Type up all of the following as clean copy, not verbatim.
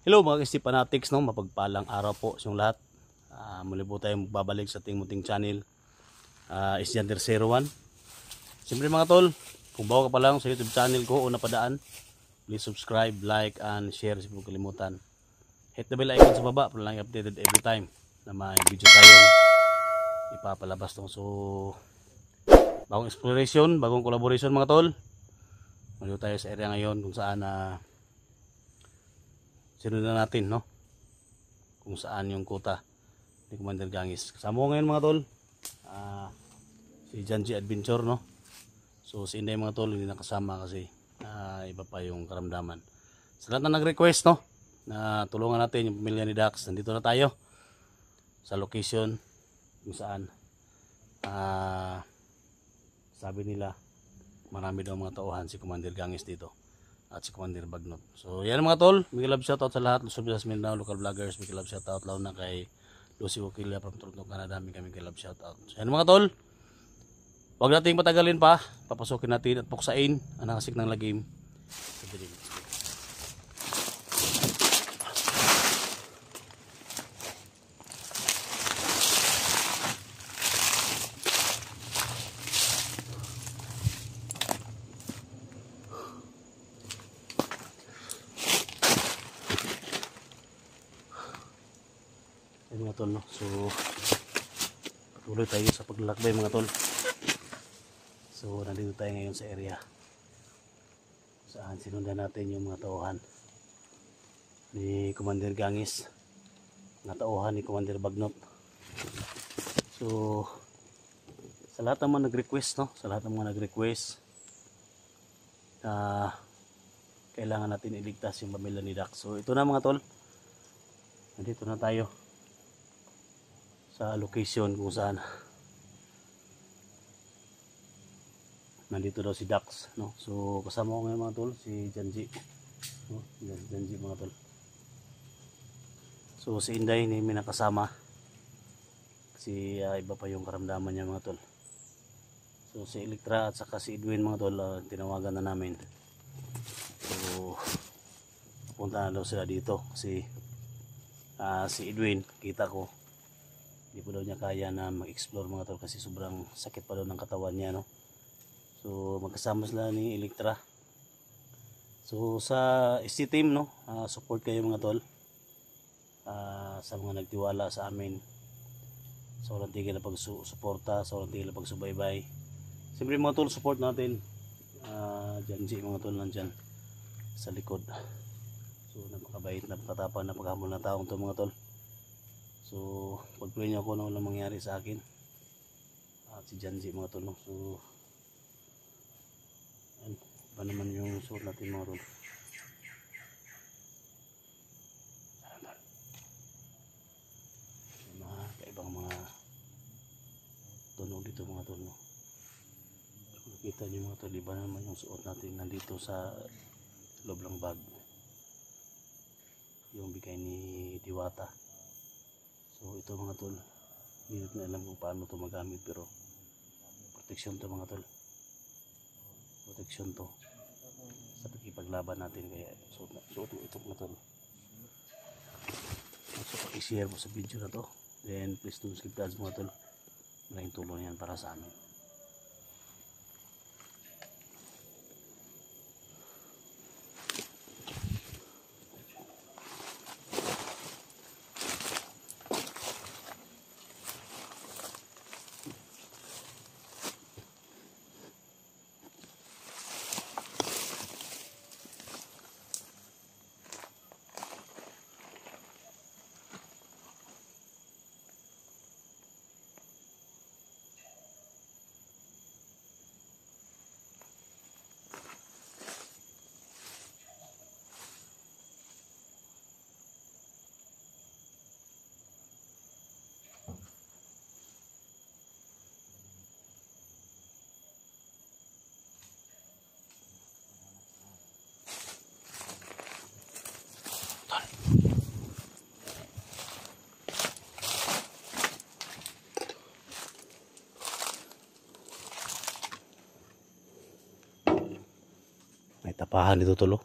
Hello mga Kisti Fanatics, no? Mapagpalang araw po sa lahat. Muli po tayong babalik sa ating munting channel, Isyander01. Siyempre mga tol, kung bago ka pa lang sa YouTube channel ko, una padaan, please subscribe, like, and share. Huwag kalimutan. Hit the bell icon sa baba para lang updated every time na may video tayong ipapalabas. No? So, bagong exploration, bagong collaboration mga tol. Muli tayo sa area ngayon kung saan sinundan natin, no? Kung saan yung kuta ni Commander Gangis. Kasama ko ngayon mga tol, si Janji Adventure, no? So si Inday mga tol hindi nakasama kasi iba pa yung karamdaman. Sa lahat na nag-request, no, na tulungan natin yung pamilya ni Dax, nandito na tayo sa location kung saan sabi nila marami daw mga tauhan si Commander Gangis dito at si Commander Bagnot. So yan mga tol, big love shoutout sa lahat, Luzon, Visayas, Mindanao, local vloggers, big love shoutout lalo na kay Lucy Okilia from Toronto, Canada, kami big love shoutout. So yan mga tol, huwag nating patagalin pa, papasukin natin at puksain ang nakasik ng lagim sa dilim. Yan mga tol, no? So patuloy tayo sa paglalakbay mga tol. So nandito tayo ngayon sa area saan sinundan natin yung mga tauhan ni Commander Gangis, na tauhan ni Commander Bagnot. So sa lahat ng mga nag-request, no? Sa lahat ng mga nag-request na kailangan natin iligtas yung pamilya ni Dax. So ito na mga tol, nandito na tayo sa location kung saan nandito daw si Dax, no? So kasama ko ngayon mga tol si Janji, no? Janji mga tol. So si Inday hindi may nakasama kasi iba pa yung karamdaman niya mga tol. So si Electra at saka si Edwin mga tol, tinawagan na namin. So punta na daw sila dito kasi si Edwin kita ko hindi po daw niya kaya na mag-explore mga tol kasi sobrang sakit pa daw ng katawan niya, no? So magkasama sila ni Electra. So sa SC team, no, support kayo mga tol, sa mga nagtiwala sa amin, sa walang tigil na pagsuporta, sa walang tigil na pagsubaybay. Siyempre mga tol, support natin Janji mga tol nandyan sa likod. So napakabait, napakatapang, napakahamon na taong to mga tol. So pag-pray niyo ako na walang mangyari sa akin at si Janji mga tol, no? So yan, ba naman yung suot natin mga tol. Mga kaibang mga tunog dito mga tol, no? Kung nakita nyo mga tol, iba naman yung suot natin nandito sa loob ng bag, yung bigay ni Diwata. So ito mga tol, hindi natin alam kung paano ito magamit, pero protection to mga tol, protection to sa pagkipaglaban natin, kaya suot mo ito mga tol. So pag-share mo sa video na to, then please don't skip ads mga tol, malaking tulong yan para sa amin. May tapahan dito tulo.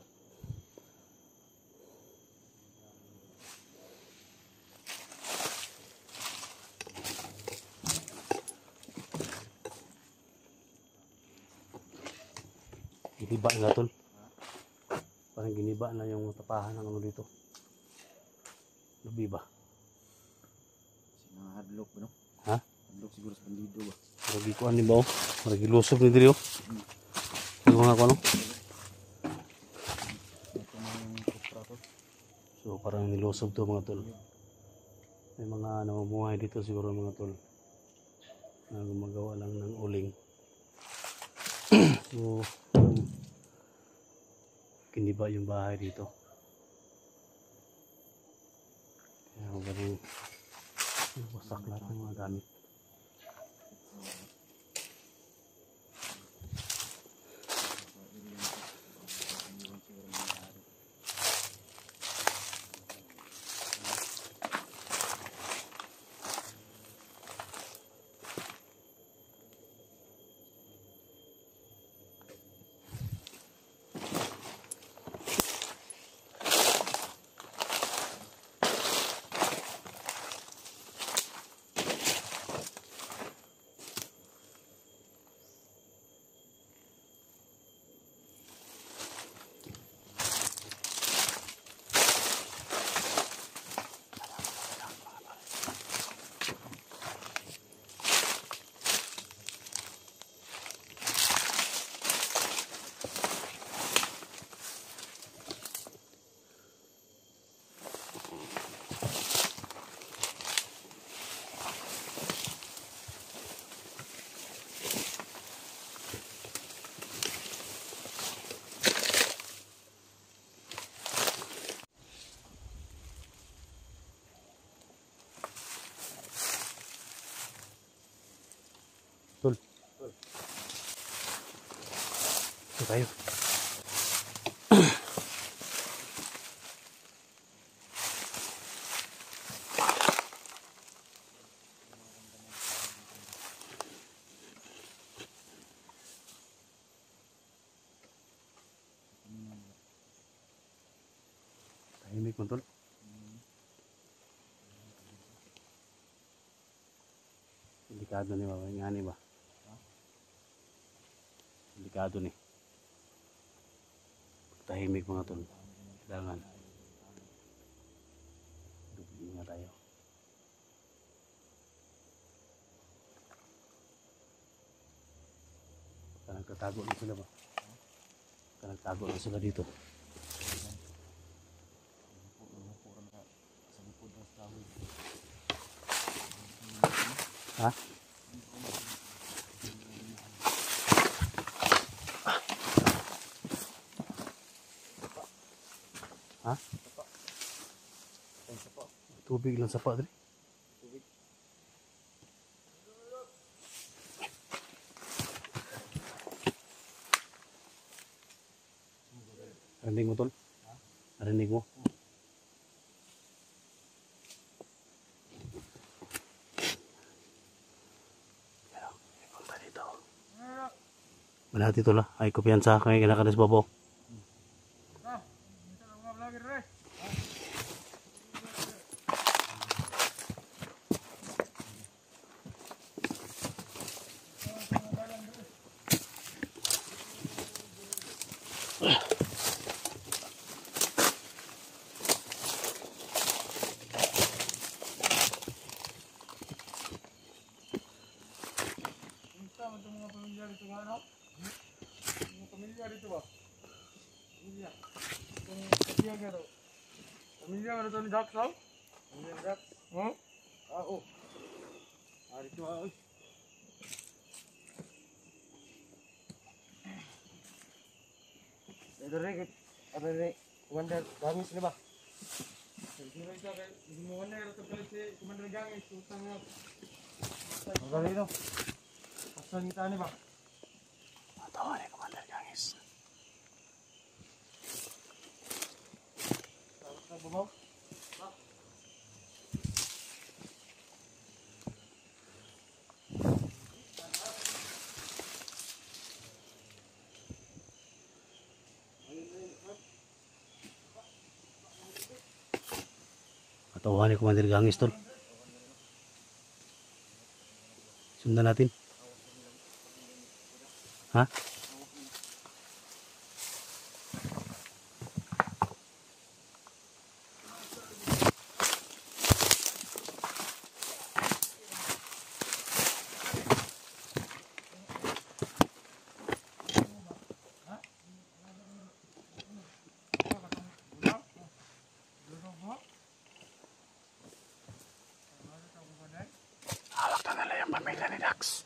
Giniba na tol. Parang giniba na yung tapahan ng ano dito. Lubi ba? Sinahadlok ba no? Ha? Hadlok siguro sa bandido ba? Maragi ko ani ba oh? Maragi lusob ni diri oh. Ano nga ko no? Ito na yung kupra to. So parang nilusob to mga tol. May mga namumuhay dito siguro mga tol na gumagawa lang ng uling. So kiniba yung bahay dito. Kaya ganun wasak lahat ng mga gamit. Tol. Ito tayo. Tahimik mo tol. Delikado ni Mama, nga ni ba? Delikado ni. Tahimik mga tol. Kailangan. Ingat tayo. Nagtatago na sila ba? Nagtago na sila dito. Ha? Ha? Tubig lang sa pa dali. Narinig mo tol? Narinig mo? Punta dito. Malati tol ha. Ay kumpiyansa kay kinakanis babaw. Mga pamilya dito nga ano? Mga pamilya dito ba? Pamilya. Itong pamilya nga daw. Pamilya nga daw ni Dax daw? Pamilya ni Dax? Oo? Ah, oo. Ah, dito ah, oy. Ada re, Commander Gangis ni ba? Sino ito kay Commander ito pala si Commander Gangis, utang nga. Magalino. Asan kita ni ba? Tawa ni Commander Gangis. Sa babaw? Tawa ni Commander Gangis tol. Sundan natin. Ha? ducks.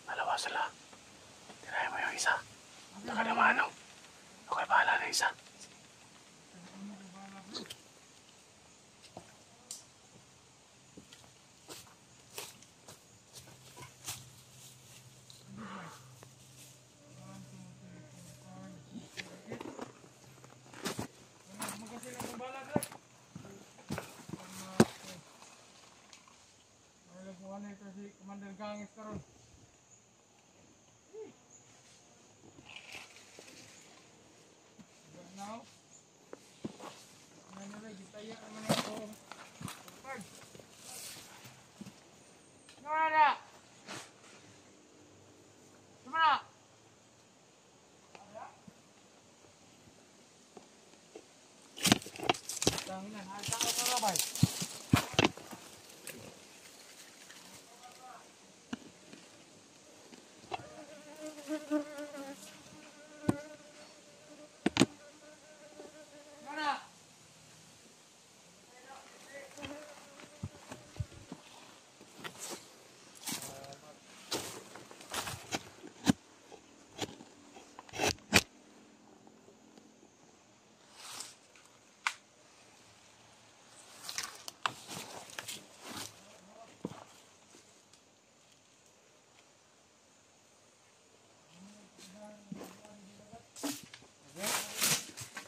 Dalawa sila. Tirahin mo yung isa. Saka yung manong. Okay, bahala na isa. Kasi Commander Gangis karon. Now, nangyari tayo naman ako. Pag. Nara. Semana. Tanginan, asa ka rabay.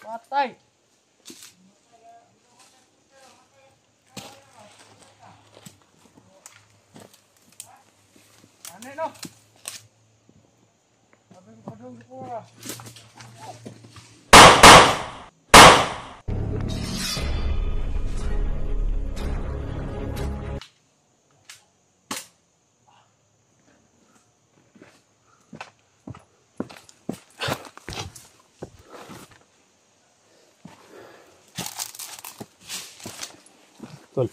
Patay. Ano no? Sabi ko padung ko. Tol.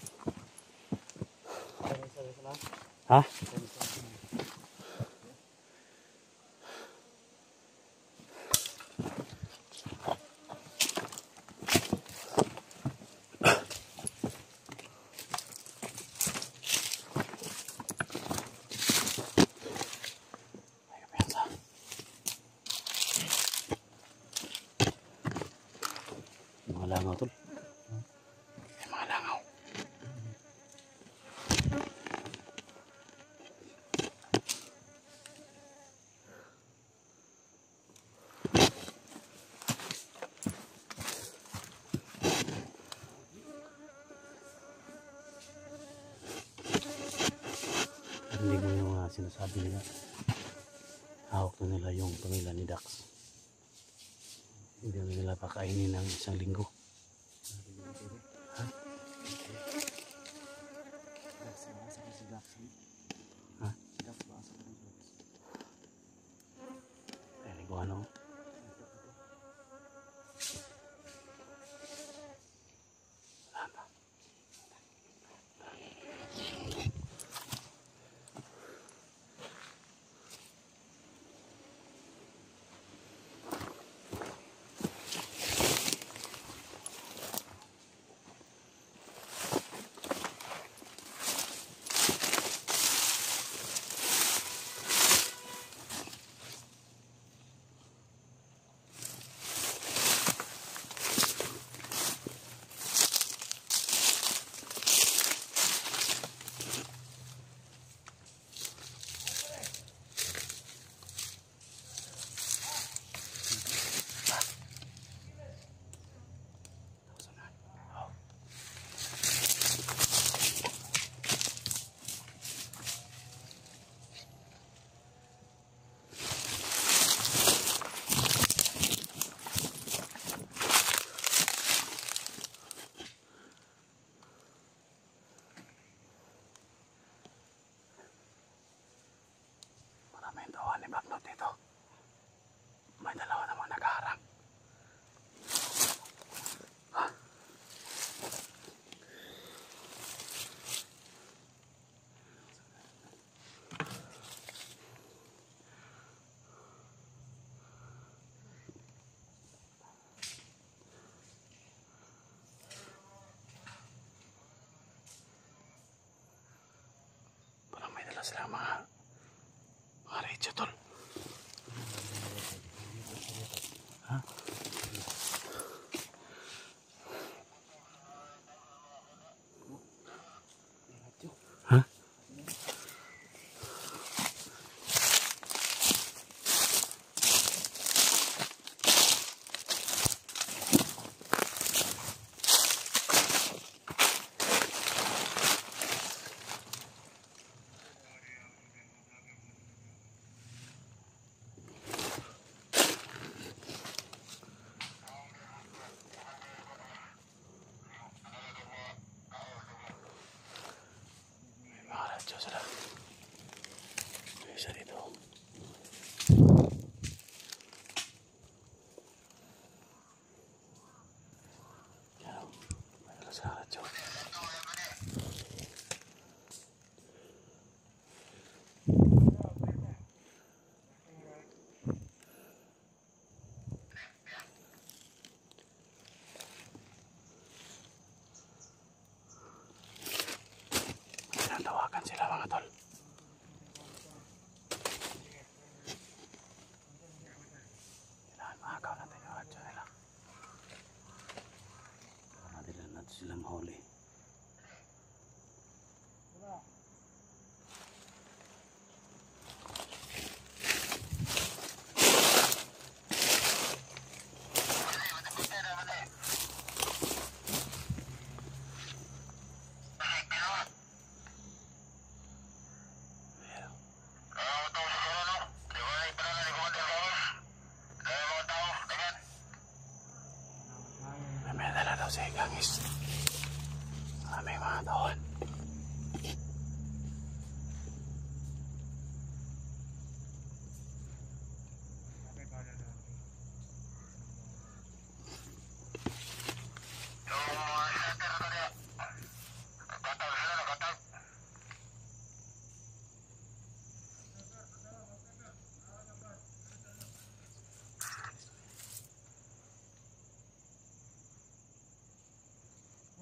Ha? Mga langaw, tol. Mga langaw. Hindi mo yung sinasabi nila. Hawak na nila yung pamilya ni Dax. Hindi na nila pakainin ng 1 linggo. Ha? Ha? Linggo ano? Maraming dawa ni Bagnot dito. May dalawa namang naghaharang.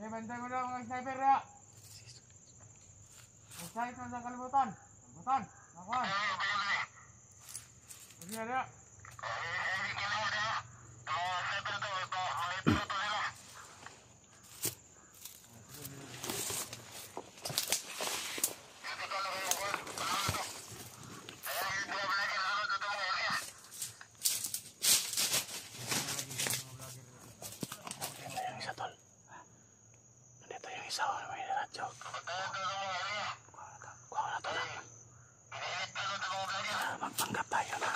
bantay mo na mga sniper na. Masahit na sa kalibutan. Kalibutan. Nakuhan. Sige na. Isa tol. Nandito yung isa ko na may radyo. Kuha na to lang. Magpanggap tayo na.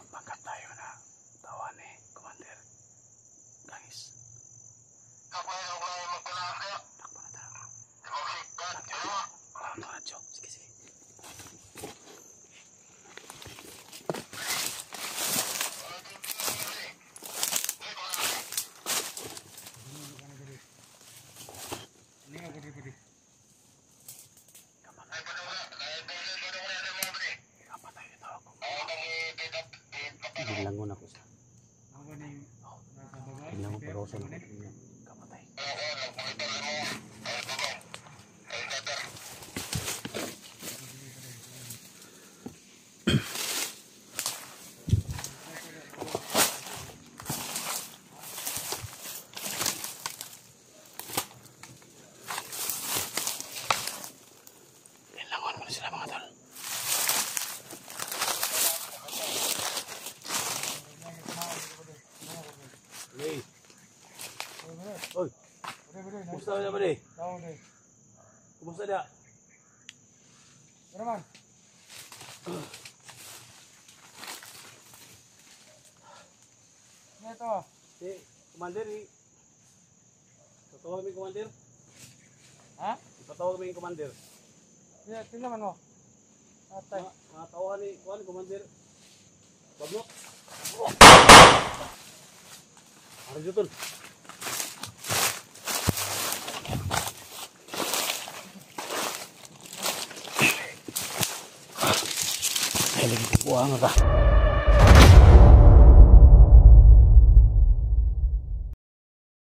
Magpanggap tayo na. Tawan eh, Commander. Guys. Takbo na tayo. Kuha na to radyo. Sige, sige. Bilangon ako sa. Tingnan mo parosan ako. Kapatay. Bilangon mo na sila mga tol. Hey. Oy. Kumusta na ba di? Kumusta na? Ano man? Ano ito? Si Commander eh. Tatawag kami Commander. Ha? Tatawag kami Commander. Tingnan mo. Atay. Tawagan ni Commander. Pablo. Ano dito tol? Ay, lagi ko buang ka.